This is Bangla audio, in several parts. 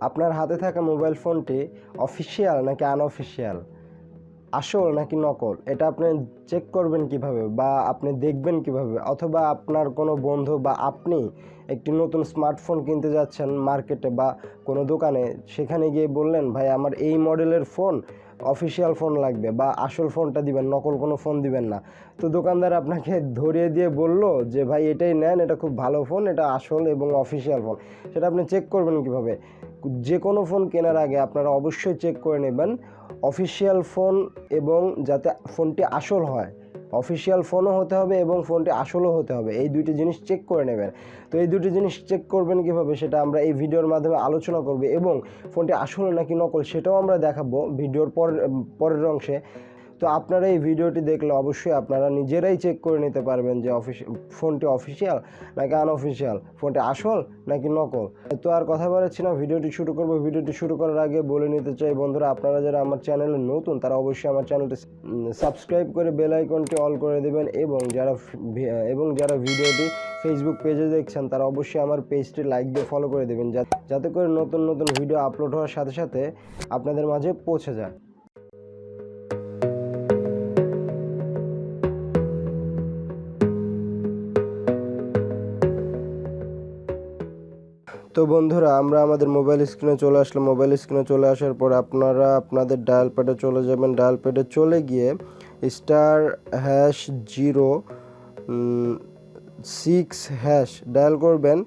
আপনার হাতে থাকা মোবাইল ফোনটি অফিসিয়াল নাকি আনঅফিসিয়াল, আসল নাকি নকল, এটা আপনি চেক করবেন কিভাবে বা আপনি দেখবেন কিভাবে? অথবা আপনার কোনো বন্ধু বা আপনি একটি নতুন স্মার্টফোন কিনতে যাচ্ছেন মার্কেটে বা কোনো দোকানে, সেখানে গিয়ে বললেন ভাই আমার এই মডেলের ফোন, অফিসিয়াল ফোন লাগবে বা আসল ফোনটা দিবেন, নকল কোনো ফোন দিবেন না। তো দোকানদার আপনাকে ধরিয়ে দিয়ে বলল যে ভাই এটাই নেন, এটা খুব ভালো ফোন, এটা আসল এবং অফিসিয়াল ফোন। সেটা আপনি চেক করবেন কিভাবে? যে কোনো ফোন কেনার আগে আপনারা অবশ্যই চেক করে নেবেন অফিসিয়াল ফোন, এবং যাতে ফোনটি আসল হয়। অফিসিয়াল ফোনও হতে হবে এবং ফোনটি আসলও হতে হবে, এই দুইটি জিনিস চেক করে নেবেন। তো এই দুটি জিনিস চেক করবেন কীভাবে সেটা আমরা এই ভিডিওর মাধ্যমে আলোচনা করব, এবং ফোনটি আসল নাকি নকল সেটাও আমরা দেখাবো ভিডিওর পরের অংশে। তো আপনারা এই ভিডিওটি দেখলে অবশ্যই আপনারা নিজেরাই চেক করে নিতে পারবেন যে ফোনটি অফিসিয়াল নাকি আনঅফিসিয়াল, ফোনটি আসল নাকি নকল। তো আর কথা বলেছি না, ভিডিওটি শুরু করব। ভিডিওটি শুরু করার আগে বলে নিতে চাই বন্ধুরা, আপনারা যারা আমার চ্যানেলে নতুন তারা অবশ্যই আমার চ্যানেলটি সাবস্ক্রাইব করে বেল আইকনটি অল করে দেবেন, এবং যারা ভিডিওটি ফেসবুক পেজে দেখছেন তারা অবশ্যই আমার পেজটি লাইক দিয়ে ফলো করে দেবেন, যাতে করে নতুন নতুন ভিডিও আপলোড হওয়ার সাথে সাথে আপনাদের মাঝে পৌঁছে যায়। তো বন্ধুরা, আমরা আমাদের মোবাইল স্ক্রিনে চলে আসলাম। মোবাইল স্ক্রিনে চলে আসার পর আপনারা আপনাদের ডায়াল প্যাডে চলে যাবেন। ডায়াল প্যাডে চলে গিয়ে *#0 6# ডায়াল করবেন।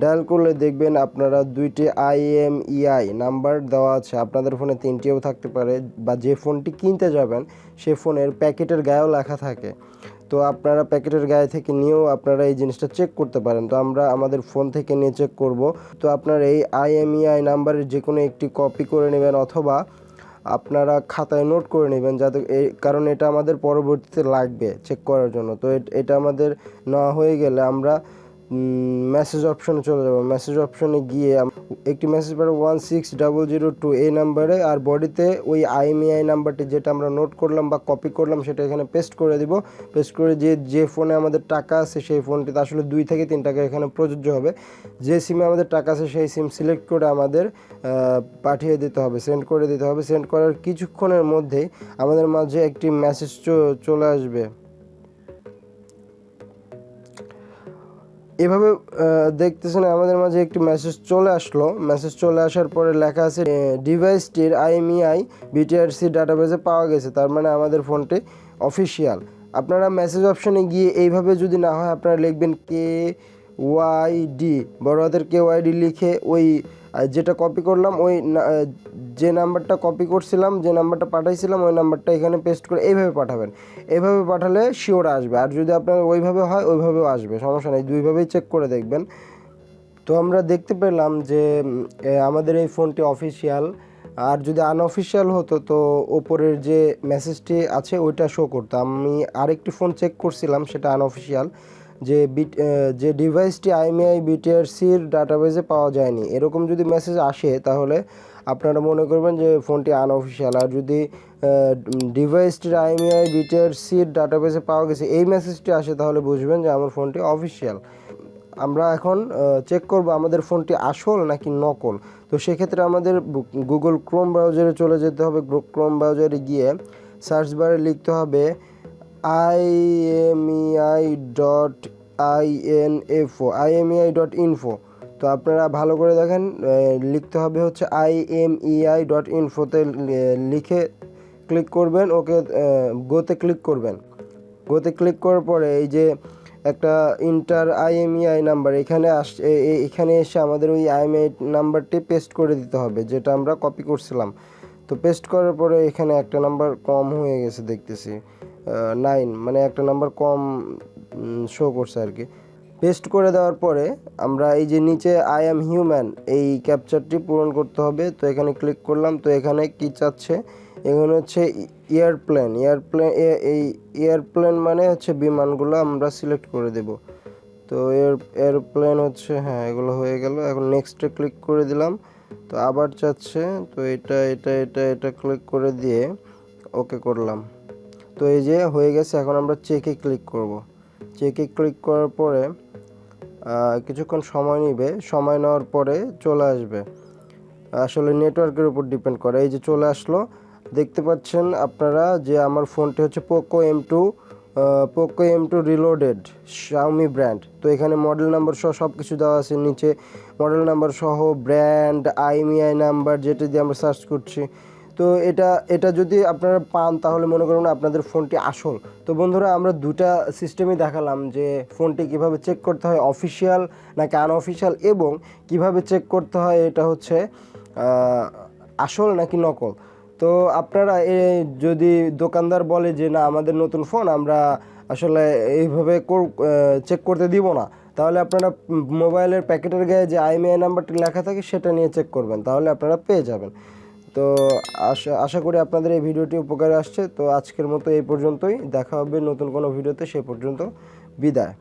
ডায়াল করলে দেখবেন আপনারা দুইটি IMEI নাম্বার দেওয়া আছে। আপনাদের ফোনে তিনটিও থাকতে পারে, বা যে ফোনটি কিনতে যাবেন সে ফোনের প্যাকেটের গায়েও লেখা থাকে। তো আপনারা প্যাকেটের গায়ে থেকে নিয়েও আপনারা এই জিনিসটা চেক করতে পারেন। তো আমরা আমাদের ফোন থেকে নিয়ে চেক করব। তো আপনার এই IMEI নাম্বারের যে কোনো একটি কপি করে নেবেন, অথবা আপনারা খাতায় নোট করে নেবেন, যাতে কারণ এটা আমাদের পরবর্তীতে লাগবে চেক করার জন্য। তো এটা আমাদের নেওয়া হয়ে গেলে আমরা মেসেজ অপশনে চলে যাব। মেসেজ অপশনে গিয়ে একটি মেসেজ পাবো 16002 এই নাম্বারে, আর বডিতে ওই IMEI নাম্বারটি যেটা আমরা নোট করলাম বা কপি করলাম সেটা এখানে পেস্ট করে দিব। পেস্ট করে যে ফোনে আমাদের টাকা আছে সেই ফোনটিতে আসলে 2 থেকে 3 টাকা এখানে প্রযোজ্য হবে। যে সিমে আমাদের টাকা আছে সেই সিম সিলেক্ট করে আমাদের পাঠিয়ে দিতে হবে, সেন্ড করে দিতে হবে। সেন্ড করার কিছুক্ষণের মধ্যেই আমাদের মাঝে একটি মেসেজ চলে আসবে। এভাবে দেখতেছেন আমাদের মাঝে একটি মেসেজ চলে আসলো। মেসেজ চলে আসার পরে লেখা আছে ডিভাইসটির IMEI BTRC ডাটাবেসে পাওয়া গেছে, তার মানে আমাদের ফোনটি অফিসিয়াল। আপনারা মেসেজ অপশনে গিয়ে এইভাবে যদি না হয় আপনারা লিখবেন KYD, বড় হাতের KYD লিখে ওই যেটা কপি করলাম, ওই যে নাম্বারটা কপি করছিলাম, যে নাম্বারটা পাঠাইছিলাম ওই নাম্বারটা এখানে পেস্ট করে এইভাবে পাঠাবেন। এইভাবে পাঠালে শিওর আসবে, আর যদি আপনার ওইভাবে হয় ওইভাবেও আসবে, সমস্যা নেই, দুইভাবেই চেক করে দেখবেন। তো আমরা দেখতে পেলাম যে আমাদের এই ফোনটি অফিসিয়াল। আর যদি আনঅফিসিয়াল হতো তো ওপরের যে মেসেজটি আছে ওইটা শো করতো। আমি আরেকটি ফোন চেক করছিলাম, সেটা আনঅফিসিয়াল, যে ডিভাইসটি IMEI BTRCর ডাটাবেসে পাওয়া যায়নি, এরকম যদি মেসেজ আসে তাহলে আপনারা মনে করবেন যে ফোনটি আনঅফিসিয়াল। আর যদি ডিভাইসটির IMEI BTRCর ডাটাবেসে পাওয়া গেছে এই মেসেজটি আসে তাহলে বুঝবেন যে আমার ফোনটি অফিসিয়াল। আমরা এখন চেক করব আমাদের ফোনটি আসল নাকি নকল। তো সেক্ষেত্রে আমাদের গুগল ক্রোম ব্রাউজারে চলে যেতে হবে। ক্রোম ব্রাউজারে গিয়ে সার্চ বারে লিখতে হবে IMEI.info। তো আপনারা ভালো করে দেখেন, লিখতে হবে হচ্ছে IMEI.info তে লিখে ক্লিক করবেন। ওকে, গোতে ক্লিক করবেন। গোতে ক্লিক করার পরে এই যে একটা ইন্টার IMEI নাম্বার এখানে এসে আমাদের ওই IMEI নাম্বারটি পেস্ট করে দিতে হবে, যেটা আমরা কপি করছিলাম। তো পেস্ট করার পরে এখানে একটা নাম্বার কম হয়ে গেছে দেখতেছি, 9, মানে একটা নাম্বার কম শো করছে আর কি। পেস্ট করে দেওয়ার পরে আমরা এই যে নিচে I am human এই ক্যাপচারটি পূরণ করতে হবে। তো এখানে ক্লিক করলাম। তো এখানে কি চাচ্ছে, এখানে হচ্ছে এয়ারপ্লেন। এই এয়ারপ্লেন মানে হচ্ছে বিমানগুলো আমরা সিলেক্ট করে দেব। তো এয়ারপ্লেন হচ্ছে, হ্যাঁ এগুলো হয়ে গেল। এখন নেক্সটে ক্লিক করে দিলাম। তো আবার চাচ্ছে, তো এটা ক্লিক করে দিয়ে ওকে করলাম। তো এই যে হয়ে গেছে। এখন আমরা চেকে ক্লিক করব। চেকে ক্লিক করার পরে কিছুক্ষণ সময় নেবে, সময় নেওয়ার পরে চলে আসবে। আসলে নেটওয়ার্কের উপর ডিপেন্ড করে। এই যে চলে আসলো, দেখতে পাচ্ছেন আপনারা যে আমার ফোনটি হচ্ছে Poco M2 reloaded Xiaomi brand. তো এখানে মডেল নাম্বার সহ সব কিছু দেওয়া আছে, নিচে মডেল নাম্বার সহ ব্র্যান্ড IMEI নাম্বার যেটা দিয়ে আমরা সার্চ করছি। তো এটা যদি আপনারা পান তাহলে মনে করুন আপনাদের ফোনটি আসল। তো বন্ধুরা, আমরা দুটা সিস্টেমই দেখালাম যে ফোনটি কিভাবে চেক করতে হয় অফিসিয়াল নাকি আনঅফিসিয়াল, এবং কিভাবে চেক করতে হয় এটা হচ্ছে আসল নাকি নকল। তো আপনারা যদি দোকানদার বলে যে না আমাদের নতুন ফোন আমরা আসলে এইভাবে চেক করতে দিব না, তাহলে আপনারা মোবাইলের প্যাকেটের গায়ে যে IMEI নাম্বারটি লেখা থাকে সেটা নিয়ে চেক করবেন, তাহলে আপনারা পেয়ে যাবেন। তো আশা করি আপনাদের এই ভিডিওটি উপকারে আসছে। তো আজকের মতো এই পর্যন্তই, দেখা হবে নতুন কোনো ভিডিওতে, সে পর্যন্ত বিদায়।